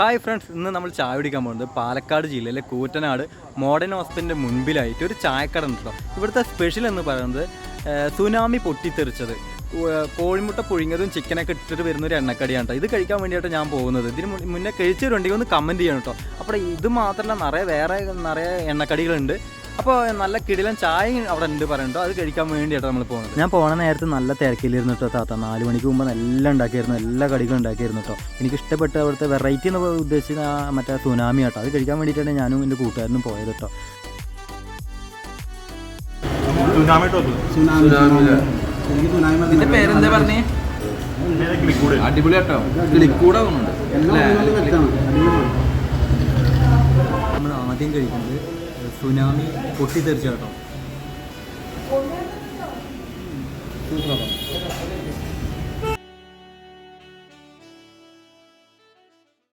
Hi friends, ഇന്ന് നമ്മൾ ചായ കുടിക്കാൻ പോകുന്നത് പാലക്കാട് ജില്ലയിലെ കൂറ്റനാട് മോഡേൺ ഹോസ്പിറ്റലിൻ്റെ മുൻപിലായിട്ട് ഒരു ചായക്കട ഉണ്ട് കേട്ടോ. ഇവിടുത്തെ സ്പെഷ്യൽ എന്ന് പറയുന്നത് സുനാമി പൊട്ടിത്തെറിച്ചത് കോഴിമുട്ട പുഴുങ്ങിയതും ചിക്കനൊക്കെ ഇട്ടിട്ട് വരുന്നൊരു എണ്ണക്കടിയാണ് കേട്ടോ. ഇത് കഴിക്കാൻ വേണ്ടിയിട്ട് ഞാൻ പോകുന്നത്. ഇതിന് മുന്നേ കഴിച്ചവരുണ്ടെങ്കിൽ ഒന്ന് കമൻറ്റ് ചെയ്യണം കേട്ടോ. അപ്പോൾ ഇത് മാത്രമല്ല, നിറയെ എണ്ണക്കടികളുണ്ട്. അപ്പോൾ നല്ല കിടിലൻ ചായ അവിടെ ഉണ്ട് പറയുന്നുണ്ടോ, അത് കഴിക്കാൻ വേണ്ടിയിട്ടാണ് നമ്മൾ പോകുന്നത്. ഞാൻ പോണ നേരത്ത് നല്ല തിരക്കിലിരുന്നു കേട്ടോ. താത്ത 4 മണിക്ക് മുമ്പ് എല്ലാം ഉണ്ടാക്കിയായിരുന്നു, എല്ലാ കടികളും ഉണ്ടാക്കിയായിരുന്നു കേട്ടോ. എനിക്ക് ഇഷ്ടപ്പെട്ട അവിടുത്തെ വെറൈറ്റി എന്ന് ഉദ്ദേശിച്ച മറ്റേ സുനാമി കേട്ടോ. അത് കഴിക്കാൻ വേണ്ടിയിട്ടാണ് ഞാനും എൻ്റെ കൂട്ടുകാരനും പോയത് കേട്ടോ. പേരെന്താ പറഞ്ഞേ? അടിപൊളി കേട്ടോ. ക്ലിക്കൂടെ തോന്നുന്നുണ്ട്. നമ്മൾ ആദ്യം കഴിക്കുന്നത് സുനാമി പൊട്ടിത്തെറിച്ച കേട്ടോ. സൂപ്പറാണ്.